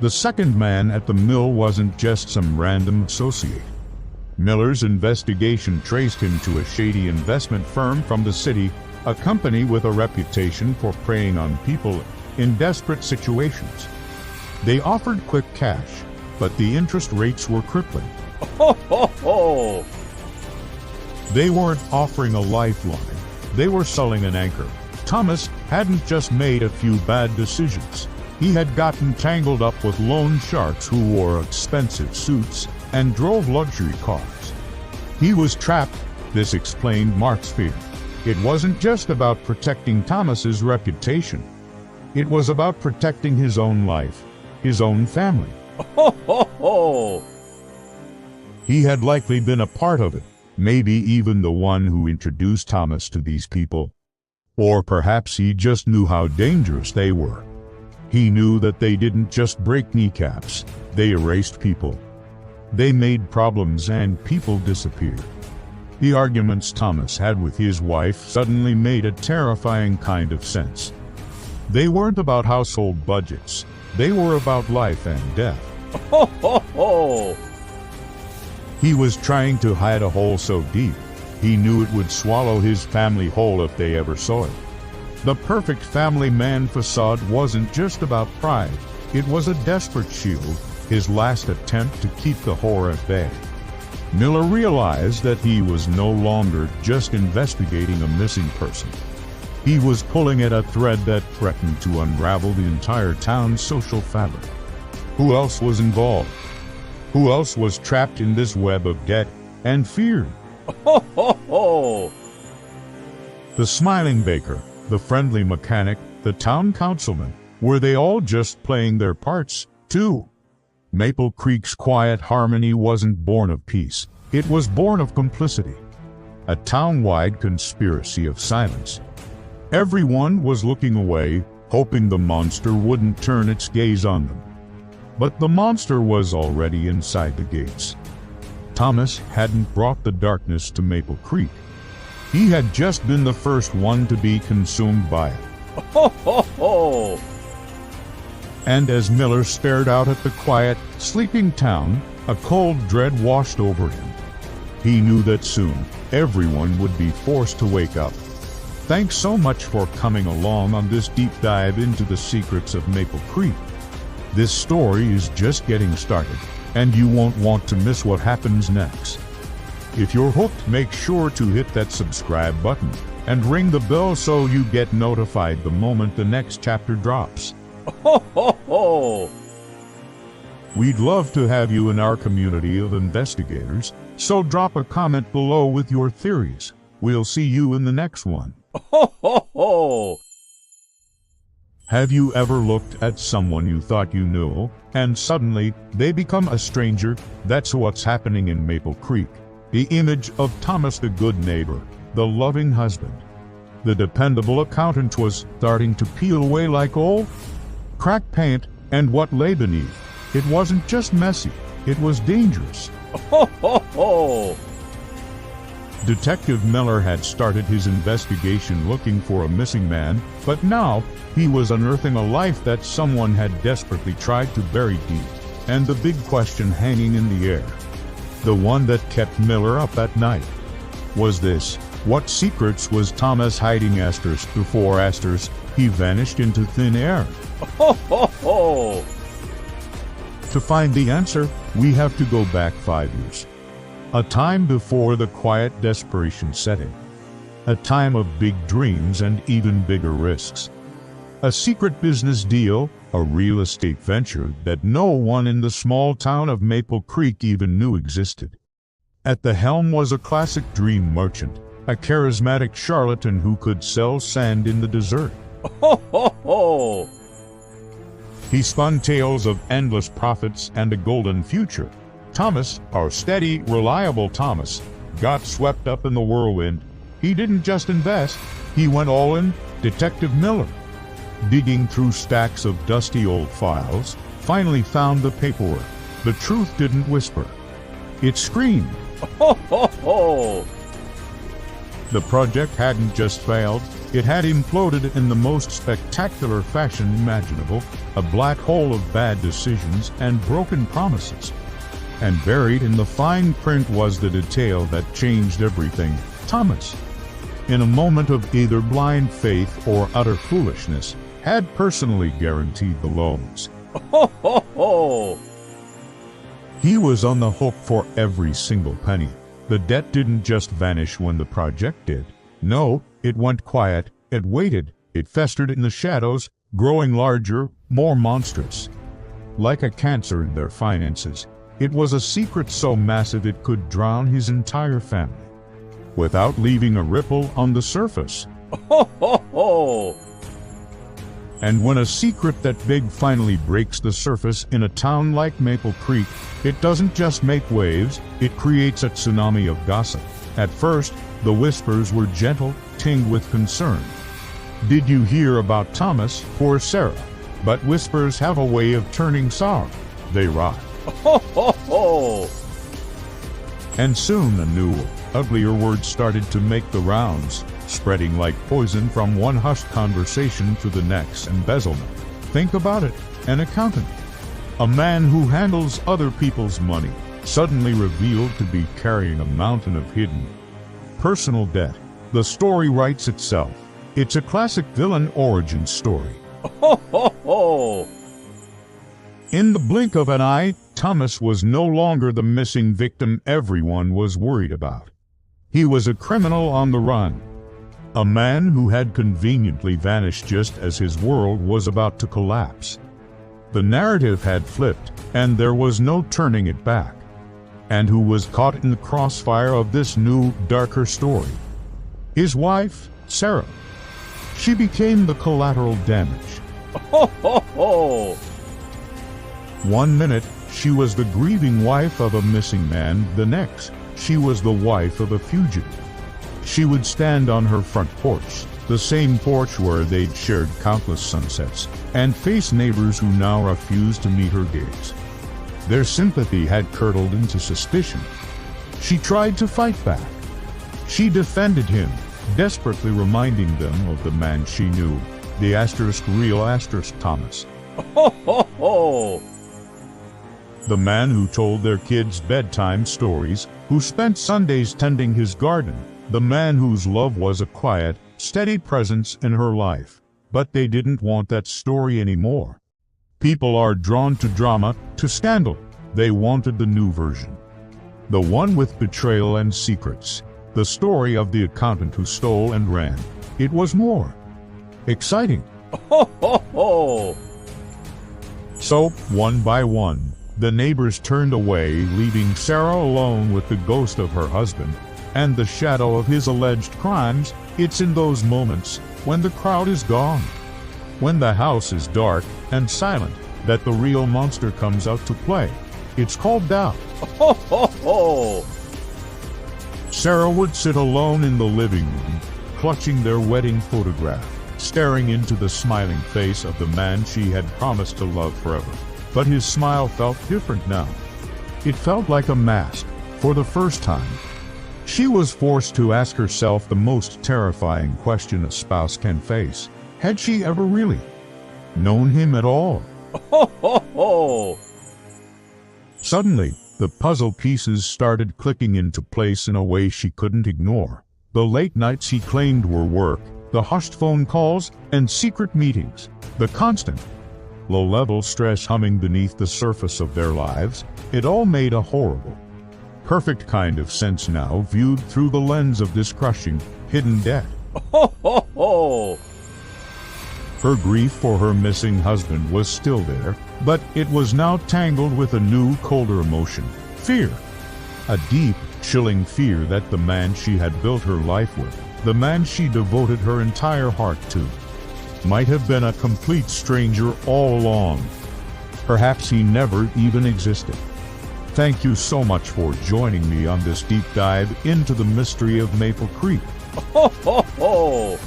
The second man at the mill wasn't just some random associate. Miller's investigation traced him to a shady investment firm from the city, a company with a reputation for preying on people in desperate situations. They offered quick cash, but the interest rates were crippling. Ho, ho, ho! They weren't offering a lifeline. They were selling an anchor. Thomas hadn't just made a few bad decisions. He had gotten tangled up with loan sharks who wore expensive suits and drove luxury cars. He was trapped, this explained Mark's fear. It wasn't just about protecting Thomas's reputation. It was about protecting his own life, his own family. Ho, ho, ho! He had likely been a part of it, maybe even the one who introduced Thomas to these people. Or perhaps he just knew how dangerous they were. He knew that they didn't just break kneecaps, they erased people. They made problems and people disappeared. The arguments Thomas had with his wife suddenly made a terrifying kind of sense. They weren't about household budgets, they were about life and death. Ho, ho, ho! He was trying to hide a hole so deep, he knew it would swallow his family whole if they ever saw it. The perfect family man facade wasn't just about pride, it was a desperate shield, his last attempt to keep the horror at bay. Miller realized that he was no longer just investigating a missing person. He was pulling at a thread that threatened to unravel the entire town's social fabric. Who else was involved? Who else was trapped in this web of debt and fear? Ho, ho, ho! The smiling baker, the friendly mechanic, the town councilman, were they all just playing their parts, too? Maple Creek's quiet harmony wasn't born of peace. It was born of complicity. A town-wide conspiracy of silence. Everyone was looking away, hoping the monster wouldn't turn its gaze on them. But the monster was already inside the gates. Thomas hadn't brought the darkness to Maple Creek. He had just been the first one to be consumed by it. Ho, ho, ho! And as Miller stared out at the quiet, sleeping town, a cold dread washed over him. He knew that soon, everyone would be forced to wake up. Thanks so much for coming along on this deep dive into the secrets of Maple Creek. This story is just getting started, and you won't want to miss what happens next. If you're hooked, make sure to hit that subscribe button and ring the bell so you get notified the moment the next chapter drops. Ho, ho, ho! We'd love to have you in our community of investigators, so drop a comment below with your theories. We'll see you in the next one. Ho, ho, ho! Have you ever looked at someone you thought you knew, and suddenly they become a stranger? That's what's happening in Maple Creek. The image of Thomas the good neighbor, the loving husband, the dependable accountant was starting to peel away like old cracked paint, and what lay beneath. It wasn't just messy, It was dangerous. Ho, ho, ho! Detective Miller had started his investigation looking for a missing man, but now he was unearthing a life that someone had desperately tried to bury deep. And the big question hanging in the air, the one that kept Miller up at night, was this: what secrets was Thomas hiding before he vanished into thin air? Ho, ho, ho! To find the answer, we have to go back 5 years. A time before the quiet desperation set in. A time of big dreams and even bigger risks. A secret business deal, a real estate venture that no one in the small town of Maple Creek even knew existed. At the helm was a classic dream merchant, a charismatic charlatan who could sell sand in the desert. Ho, ho, ho! He spun tales of endless profits and a golden future. Thomas, our steady, reliable Thomas, got swept up in the whirlwind. He didn't just invest, he went all in. Detective Miller, digging through stacks of dusty old files, finally found the paperwork. The truth didn't whisper. It screamed. Ho, ho, ho! The project hadn't just failed, it had imploded in the most spectacular fashion imaginable, a black hole of bad decisions and broken promises. And buried in the fine print was the detail that changed everything. Thomas, in a moment of either blind faith or utter foolishness, had personally guaranteed the loans. Ho, ho, ho! He was on the hook for every single penny. The debt didn't just vanish when the project did. No, it went quiet, it waited, it festered in the shadows, growing larger, more monstrous. Like a cancer in their finances, it was a secret so massive it could drown his entire family, without leaving a ripple on the surface. Ho, ho, ho! And when a secret that big finally breaks the surface in a town like Maple Creek, it doesn't just make waves, it creates a tsunami of gossip. At first, the whispers were gentle, tinged with concern. Did you hear about Thomas? Poor Sarah. But whispers have a way of turning sour. They rot. Ho, ho, ho! And soon a new, uglier word started to make the rounds, spreading like poison from one hushed conversation to the next. Embezzlement. Think about it. An accountant, a man who handles other people's money, suddenly revealed to be carrying a mountain of hidden personal debt. The story writes itself. It's a classic villain origin story. Ho, ho, ho! In the blink of an eye, Thomas was no longer the missing victim everyone was worried about. He was a criminal on the run. A man who had conveniently vanished just as his world was about to collapse. The narrative had flipped, and there was no turning it back. And who was caught in the crossfire of this new, darker story? His wife, Sarah. She became the collateral damage. Ho, ho, ho! 1 minute, she was the grieving wife of a missing man. The next, she was the wife of a fugitive. She would stand on her front porch, the same porch where they'd shared countless sunsets, and face neighbors who now refused to meet her gaze. Their sympathy had curdled into suspicion. She tried to fight back. She defended him, desperately reminding them of the man she knew, the real Thomas. Ho, ho, ho! The man who told their kids bedtime stories, who spent Sundays tending his garden, the man whose love was a quiet, steady presence in her life. But they didn't want that story anymore. People are drawn to drama, to scandal. They wanted the new version. The one with betrayal and secrets. The story of the accountant who stole and ran. It was more exciting. Ho, ho, ho! So, one by one, the neighbors turned away, leaving Sarah alone with the ghost of her husband and the shadow of his alleged crimes. It's in those moments, when the crowd is gone, when the house is dark and silent, that the real monster comes out to play. It's called doubt. Ho, ho, ho! Sarah would sit alone in the living room, clutching their wedding photograph, staring into the smiling face of the man she had promised to love forever. But his smile felt different now. It felt like a mask. For the first time, she was forced to ask herself the most terrifying question a spouse can face. Had she ever really known him at all? Ho, ho, ho! Suddenly, the puzzle pieces started clicking into place in a way she couldn't ignore. The late nights he claimed were work, the hushed phone calls, and secret meetings, the constant, low-level stress humming beneath the surface of their lives, it all made a horrible, perfect kind of sense now viewed through the lens of this crushing, hidden debt. Ho, ho, ho! Her grief for her missing husband was still there, but it was now tangled with a new, colder emotion, fear. A deep, chilling fear that the man she had built her life with, the man she devoted her entire heart to, might have been a complete stranger all along. Perhaps he never even existed. Thank you so much for joining me on this deep dive into the mystery of Maple Creek. Ho, ho, ho!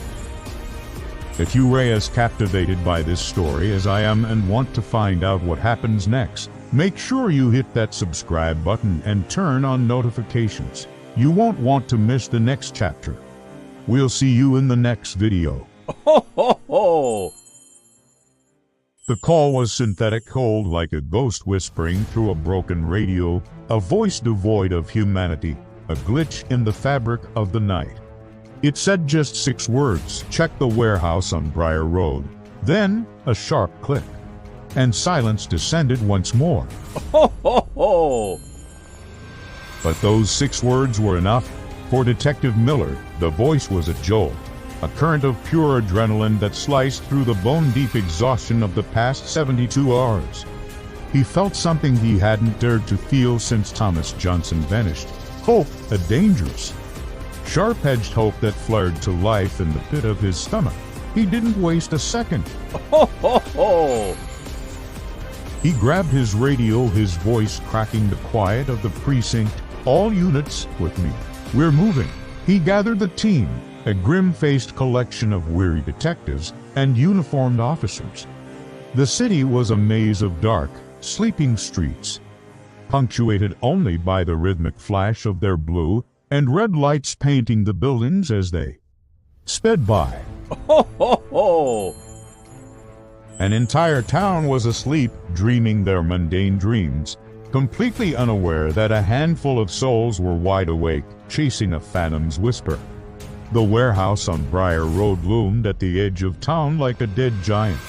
If you are as captivated by this story as I am and want to find out what happens next, make sure you hit that subscribe button and turn on notifications. You won't want to miss the next chapter. We'll see you in the next video. Ho, ho, ho! The call was synthetic, cold, like a ghost whispering through a broken radio, a voice devoid of humanity, a glitch in the fabric of the night. It said just 6 words: check the warehouse on Briar Road. Then, a sharp click, and silence descended once more. Ho, ho, ho! But those 6 words were enough. For Detective Miller, the voice was a jolt, a current of pure adrenaline that sliced through the bone-deep exhaustion of the past 72 hours. He felt something he hadn't dared to feel since Thomas Johnson vanished. Hope, a dangerous, sharp-edged hope that flared to life in the pit of his stomach. He didn't waste a second. Ho, ho, ho! He grabbed his radio, his voice cracking the quiet of the precinct. All units, with me. We're moving. He gathered the team, a grim-faced collection of weary detectives and uniformed officers. The city was a maze of dark, sleeping streets, punctuated only by the rhythmic flash of their blue and red lights painting the buildings as they sped by. Ho, ho, ho! An entire town was asleep, dreaming their mundane dreams, completely unaware that a handful of souls were wide awake, chasing a phantom's whisper. The warehouse on Briar Road loomed at the edge of town like a dead giant,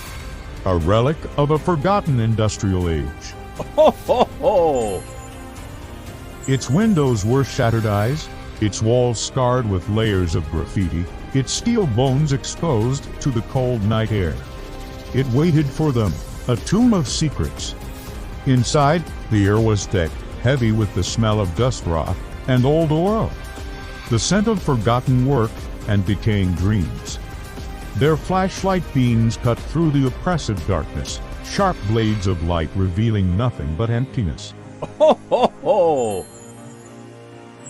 a relic of a forgotten industrial age. Ho, ho, ho! Its windows were shattered eyes, its walls scarred with layers of graffiti, its steel bones exposed to the cold night air. It waited for them, a tomb of secrets. Inside, the air was thick, heavy with the smell of dust rot and old oil, the scent of forgotten work and decaying dreams. Their flashlight beams cut through the oppressive darkness, sharp blades of light revealing nothing but emptiness. Ho, ho, ho!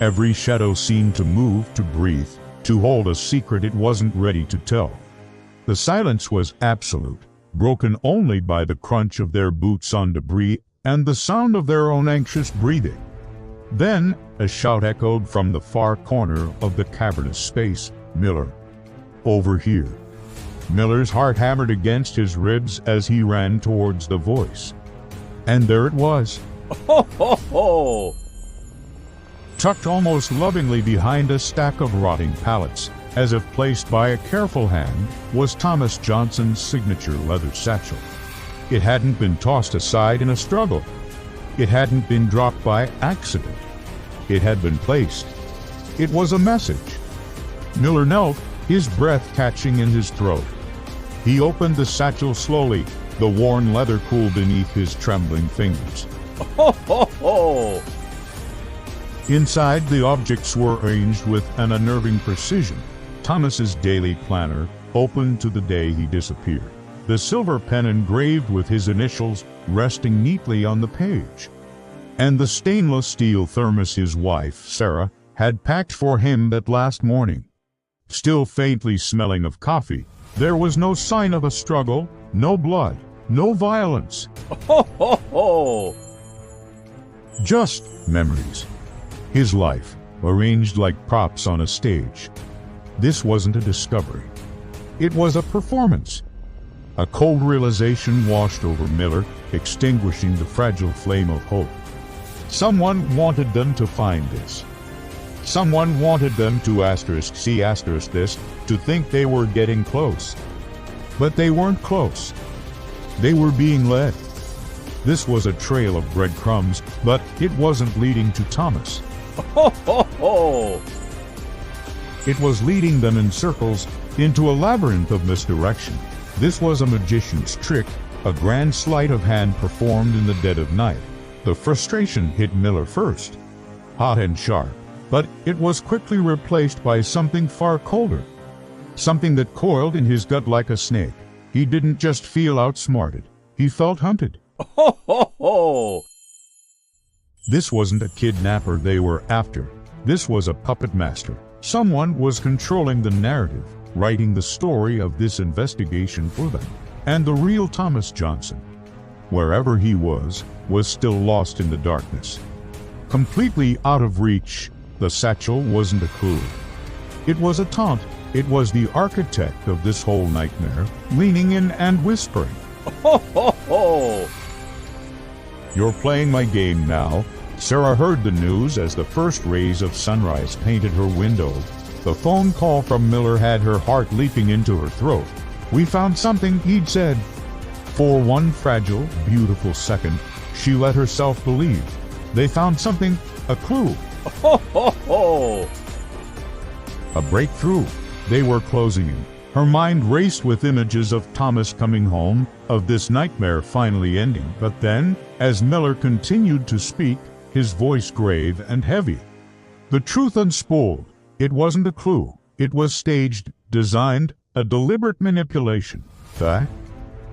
Every shadow seemed to move, to breathe, to hold a secret it wasn't ready to tell. The silence was absolute, broken only by the crunch of their boots on debris and the sound of their own anxious breathing. Then, a shout echoed from the far corner of the cavernous space. Miller. Over here. Miller's heart hammered against his ribs as he ran towards the voice. And there it was. Ho, ho, ho! Tucked almost lovingly behind a stack of rotting pallets, as if placed by a careful hand, was Thomas Johnson's signature leather satchel. It hadn't been tossed aside in a struggle. It hadn't been dropped by accident. It had been placed. It was a message. Miller knelt, his breath catching in his throat. He opened the satchel slowly, the worn leather cool beneath his trembling fingers. Ho, ho, ho! Inside, the objects were arranged with an unnerving precision. Thomas's daily planner, open to the day he disappeared. The silver pen engraved with his initials resting neatly on the page. And the stainless steel thermos his wife, Sarah, had packed for him that last morning. Still faintly smelling of coffee, there was no sign of a struggle, no blood, no violence. Ho, ho, ho! Just memories. His life, arranged like props on a stage. This wasn't a discovery. It was a performance. A cold realization washed over Miller, extinguishing the fragile flame of hope. Someone wanted them to find this. Someone wanted them to see this, to think they were getting close. But they weren't close. They were being led. This was a trail of breadcrumbs, but it wasn't leading to Thomas. Ho, ho, ho! It was leading them in circles into a labyrinth of misdirection. This was a magician's trick, a grand sleight of hand performed in the dead of night. The frustration hit Miller first, hot and sharp, but it was quickly replaced by something far colder. Something that coiled in his gut like a snake. He didn't just feel outsmarted, he felt hunted. Ho, ho, ho! This wasn't a kidnapper they were after. This was a puppet master. Someone was controlling the narrative, writing the story of this investigation for them. And the real Thomas Johnson, wherever he was still lost in the darkness. Completely out of reach, the satchel wasn't a clue. It was a taunt. It was the architect of this whole nightmare, leaning in and whispering. Ho, ho, ho! You're playing my game now. Sarah heard the news as the first rays of sunrise painted her window. The phone call from Miller had her heart leaping into her throat. We found something, he'd said. For one fragile, beautiful second, she let herself believe. They found something, a clue. Ho, ho, ho! A breakthrough. They were closing in. Her mind raced with images of Thomas coming home, of this nightmare finally ending. But then, as Miller continued to speak, his voice grave and heavy, the truth unspooled. It wasn't a clue. It was staged, designed, a deliberate manipulation. The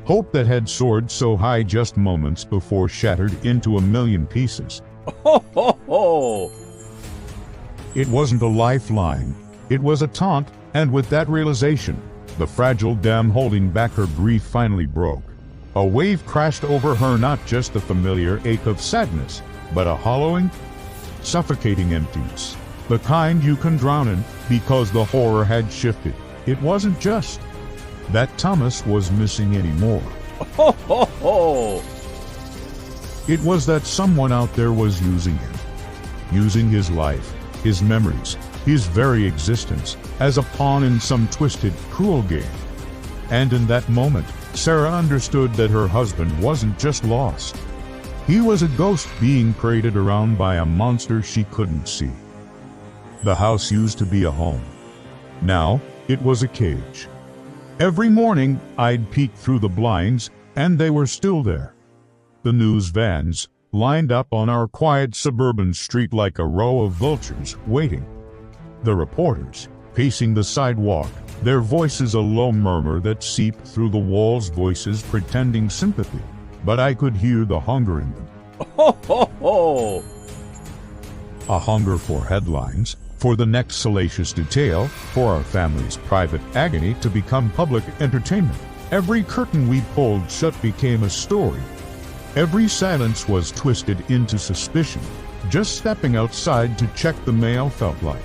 hope that had soared so high just moments before shattered into a million pieces. Ho, ho, ho! It wasn't a lifeline. It was a taunt, and with that realization, the fragile dam holding back her grief finally broke. A wave crashed over her, not just the familiar ache of sadness, but a hollowing, suffocating emptiness. The kind you can drown in, because the horror had shifted. It wasn't just that Thomas was missing anymore. Ho, ho, ho! It was that someone out there was using him. Using his life, his memories, his very existence, as a pawn in some twisted, cruel game. And in that moment, Sarah understood that her husband wasn't just lost. He was a ghost being paraded around by a monster she couldn't see. The house used to be a home. Now, it was a cage. Every morning, I'd peek through the blinds, and they were still there. The news vans, lined up on our quiet suburban street like a row of vultures, waiting. The reporters, pacing the sidewalk, their voices a low murmur that seeped through the walls, voices pretending sympathy. But I could hear the hunger in them. Ho, ho, ho! A hunger for headlines, for the next salacious detail, for our family's private agony to become public entertainment. Every curtain we pulled shut became a story. Every silence was twisted into suspicion. Just stepping outside to check the mail felt like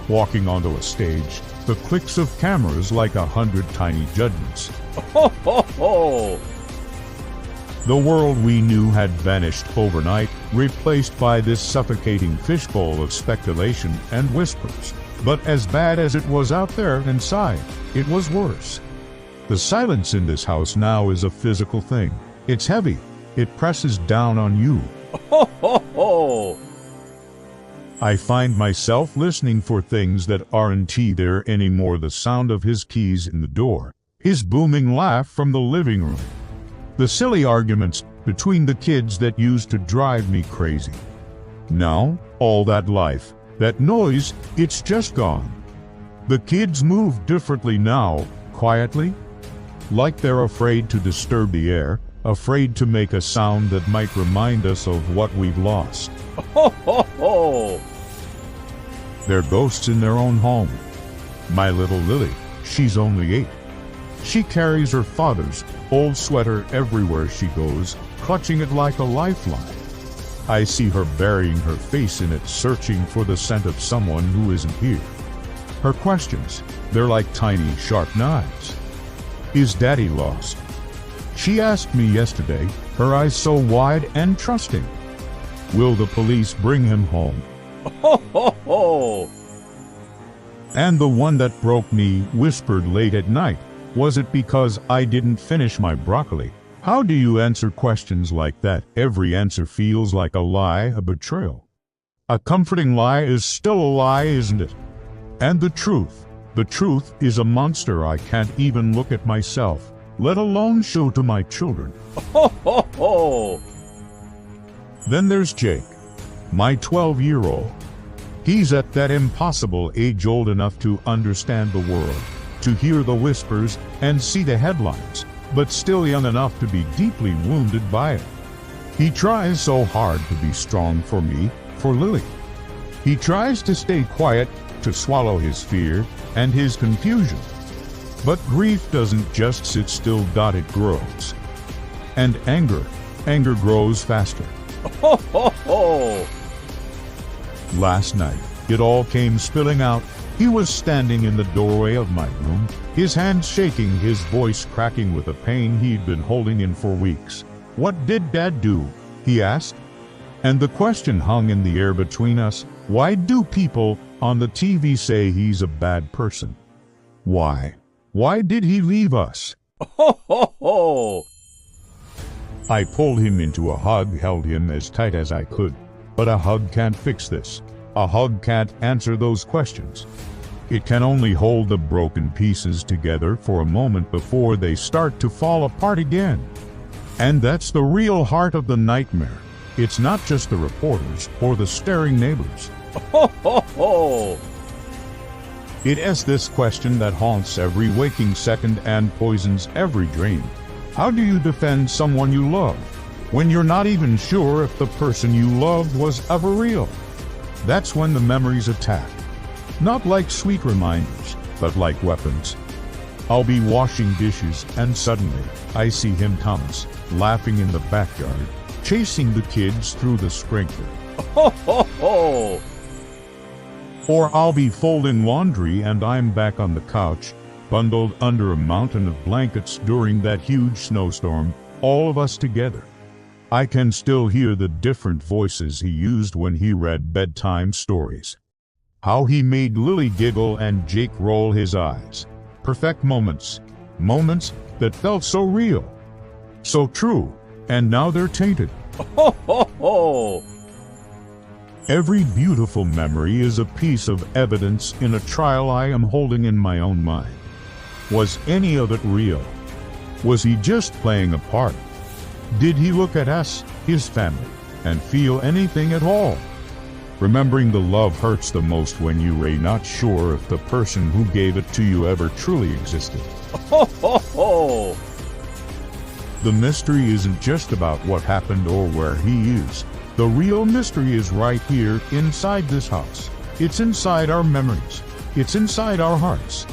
walking onto a stage, the clicks of cameras like 100 tiny judgments. Ho, ho, ho! The world we knew had vanished overnight, replaced by this suffocating fishbowl of speculation and whispers. But as bad as it was out there inside, it was worse. The silence in this house now is a physical thing. It's heavy. It presses down on you. Ho, ho, ho! I find myself listening for things that aren't there anymore. The sound of his keys in the door, his booming laugh from the living room, the silly arguments between the kids that used to drive me crazy. Now, all that life, that noise, it's just gone. The kids move differently now, quietly, like they're afraid to disturb the air, afraid to make a sound that might remind us of what we've lost. Ho, ho, ho! They're ghosts in their own home. My little Lily, she's only 8. She carries her father's old sweater everywhere she goes, clutching it like a lifeline. I see her burying her face in it, searching for the scent of someone who isn't here. Her questions, they're like tiny, sharp knives. Is Daddy lost? She asked me yesterday, her eyes so wide and trusting. Will the police bring him home? Ho, ho, ho! And the one that broke me whispered late at night, was it because I didn't finish my broccoli? How do you answer questions like that? Every answer feels like a lie, a betrayal. A comforting lie is still a lie, isn't it? And the truth is a monster I can't even look at myself, let alone show to my children. Ho, ho, ho! Then there's Jake, my 12-year-old. He's at that impossible age, old enough to understand the world, to hear the whispers and see the headlines, but still young enough to be deeply wounded by it. He tries so hard to be strong for me, for Lily. He tries to stay quiet, to swallow his fear and his confusion. But grief doesn't just sit still, it grows. And anger grows faster. Ho, ho, ho! Last night, it all came spilling out. He was standing in the doorway of my room, his hands shaking, his voice cracking with a pain he'd been holding in for weeks. "What did Dad do?" he asked. And the question hung in the air between us. Why do people on the TV say he's a bad person? Why? Why did he leave us? Ho, ho, ho! I pulled him into a hug, held him as tight as I could. But a hug can't fix this. A hug can't answer those questions. It can only hold the broken pieces together for a moment before they start to fall apart again. And that's the real heart of the nightmare. It's not just the reporters or the staring neighbors. Ho, ho, ho! It is this question that haunts every waking second and poisons every dream. How do you defend someone you love when you're not even sure if the person you loved was ever real? That's when the memories attack. Not like sweet reminders, but like weapons. I'll be washing dishes and suddenly I see him, Thomas, laughing in the backyard, chasing the kids through the sprinkler. Ho, ho, ho! Or I'll be folding laundry and I'm back on the couch, bundled under a mountain of blankets during that huge snowstorm, all of us together. I can still hear the different voices he used when he read bedtime stories. How he made Lily giggle and Jake roll his eyes. Perfect moments. Moments that felt so real. So true. And now they're tainted. Ho, ho, ho! Every beautiful memory is a piece of evidence in a trial I am holding in my own mind. Was any of it real? Was he just playing a part? Did he look at us, his family, and feel anything at all? Remembering the love hurts the most when you're not sure if the person who gave it to you ever truly existed. Ho, ho, ho! The mystery isn't just about what happened or where he is. The real mystery is right here inside this house. It's inside our memories. It's inside our hearts.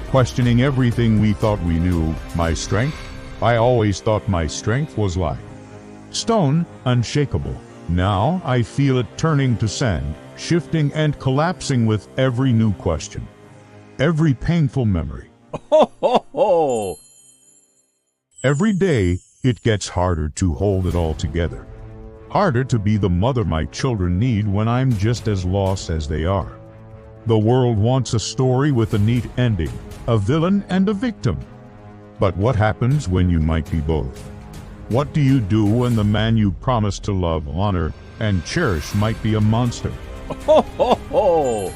Questioning everything we thought we knew. My strength? I always thought my strength was like stone, unshakable. Now I feel it turning to sand, shifting and collapsing with every new question. Every painful memory. Ho, ho, ho! Every day, it gets harder to hold it all together. Harder to be the mother my children need when I'm just as lost as they are. The world wants a story with a neat ending, a villain and a victim. But what happens when you might be both? What do you do when the man you promised to love, honor, and cherish might be a monster? Ho, ho, ho!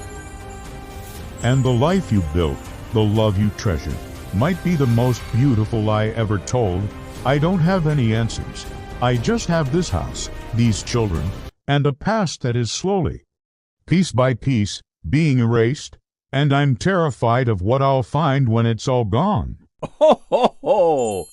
And the life you built, the love you treasured, might be the most beautiful lie ever told. I don't have any answers. I just have this house, these children, and a past that is slowly, piece by piece, being erased, and I'm terrified of what I'll find when it's all gone. Ho, ho, ho!